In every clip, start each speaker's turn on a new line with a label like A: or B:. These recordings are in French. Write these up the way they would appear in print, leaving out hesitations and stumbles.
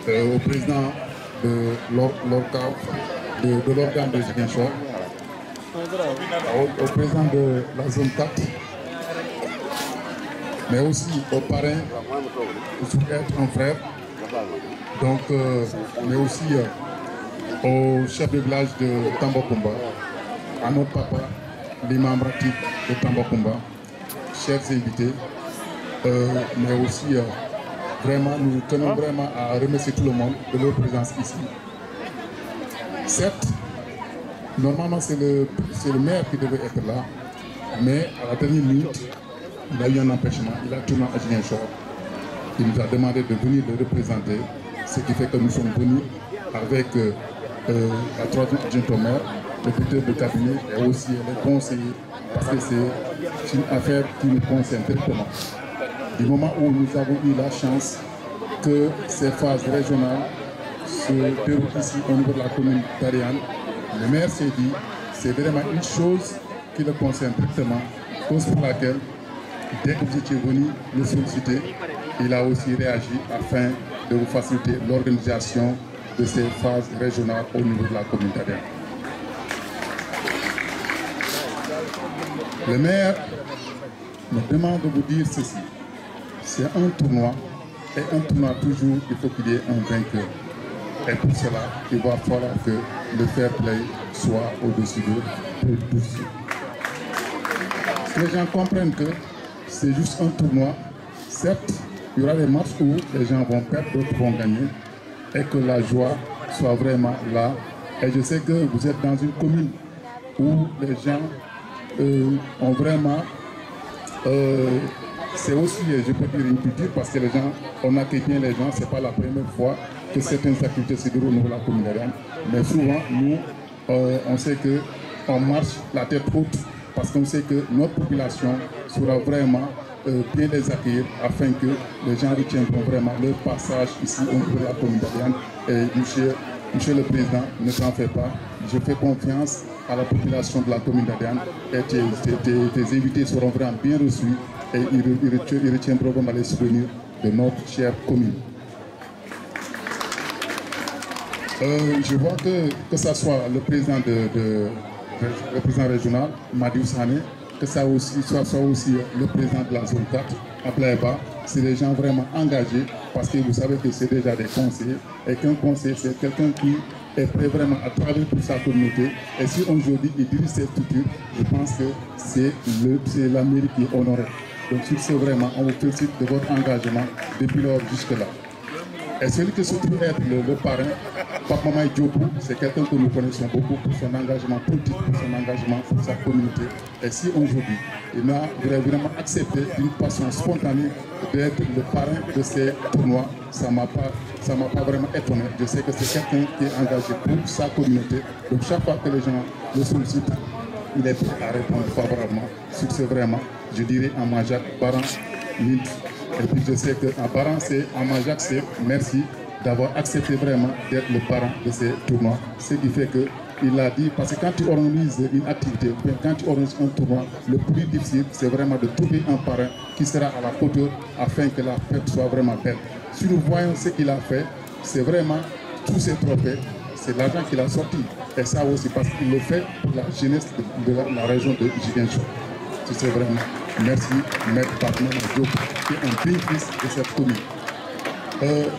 A: au président de l'organe de Ziguinchor, au président de la zone 4, mais aussi au parrain, pour être un frère, donc, mais aussi au chef de village de Tambacounda, à notre papa, l'imam Ratib de Tambacounda, chers invités, mais aussi vraiment, nous tenons vraiment à remercier tout le monde de leur présence ici. Certes, normalement c'est le maire qui devait être là, mais à la dernière minute, il a eu un empêchement, il a tourné à Ziguinchor. Il nous a demandé de venir le représenter, ce qui fait que nous sommes venus avec la troisième adjointe au maire, le directeur de cabinet et aussi les conseillers, parce que c'est une affaire qui nous concerne directement. Du moment où nous avons eu la chance que ces phases régionales se déroulent ici au niveau de la commune d'Ariane, le maire s'est dit c'est vraiment une chose qui le concerne directement, cause pour laquelle, dès que vous étiez venu le solliciter, il a aussi réagi afin de vous faciliter l'organisation de ces phases régionales au niveau de la commune d'Ariane. Le maire me demande de vous dire ceci. C'est un tournoi, et un tournoi toujours, il faut qu'il y ait un vainqueur. Et pour cela, il va falloir que le fair play soit au-dessus de tous. Les gens comprennent que c'est juste un tournoi. Certes, il y aura des matchs où les gens vont perdre, d'autres vont gagner, et que la joie soit vraiment là. Et je sais que vous êtes dans une commune où les gens ont vraiment... c'est aussi, je peux dire, une culture parce que les gens, on accueille bien les gens, c'est pas la première fois que certaines activités se déroulent au niveau de la commune d'Ariane. Mais souvent, nous, on sait qu'on marche la tête haute parce qu'on sait que notre population sera vraiment bien les accueillir afin que les gens retiendront vraiment leur passage ici au niveau de la commune d'Ariane. Et monsieur le Président, ne t'en fais pas, je fais confiance à la population de la commune d'Ariane et tes invités seront vraiment bien reçus et ils retiendront vraiment les souvenirs de notre chère commune. Je vois que ça soit le président le président régional, Madiou Sané, que ça soit aussi le président de la zone 4, Ablaïba, c'est des gens vraiment engagés parce que vous savez que c'est déjà des conseillers et qu'un conseiller c'est quelqu'un qui est prêt vraiment à travailler pour sa communauté. Et si aujourd'hui il dirige cette structure, je pense que c'est la mairie qui est honorée. Donc sur ce vraiment, on vous félicite de votre engagement depuis lors jusque-là. Et celui qui se trouve être le parrain, Pape Mamaye Diopou, c'est quelqu'un que nous connaissons beaucoup pour son engagement politique, pour son engagement pour sa communauté. Et si aujourd'hui, il a vraiment accepté d'une façon spontanée d'être le parrain de ces tournois, ça ne m'a pas vraiment étonné. Je sais que c'est quelqu'un qui est engagé pour sa communauté. Donc chaque fois que les gens le sollicitent, il est prêt à répondre favorablement. Sur ce vraiment, je dirais à Majak, Baran, Nid. Et puis je sais qu'en parent, en Majak, c'est merci d'avoir accepté vraiment d'être le parent de ces tournois. Ce qui fait qu'il a dit, parce que quand tu organises une activité, quand tu organises un tournoi, le plus difficile, c'est vraiment de trouver un parrain qui sera à la hauteur afin que la fête soit vraiment belle. Si nous voyons ce qu'il a fait, c'est vraiment tous ces trophées, c'est l'argent qu'il a sorti. Et ça aussi parce qu'il le fait pour la jeunesse de la région de Ziguinchor. C'est vraiment merci, Maître Pape Mamaye Diopou, qui est un bénéfice de cette commune.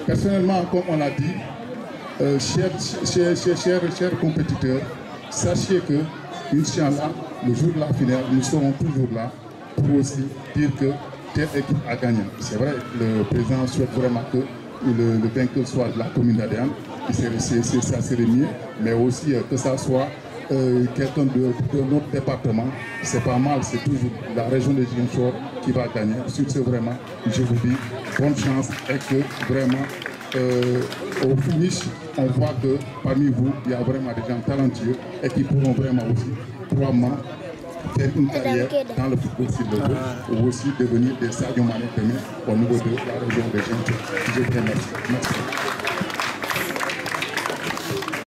A: Personnellement, comme on l'a dit, chers compétiteurs, sachez que, Inch'Allah, le jour de la finale, nous serons toujours là pour aussi dire que telle équipe a gagné. C'est vrai, le président souhaite vraiment que le vainqueur soit de la commune d'Ariane, ça serait mieux, mais aussi que ça soit quelqu'un de notre département, c'est pas mal, c'est toujours la région de Ziguinchor qui va gagner. Sur ce, vraiment, je vous dis bonne chance et que vraiment, au finish, on voit que parmi vous, il y a vraiment des gens talentueux et qui pourront vraiment aussi, probablement, faire une carrière dans le football s'il le veut, ou aussi devenir des Sadio Mané demain au niveau de la région de Ziguinchor. Je vous remercie. Merci.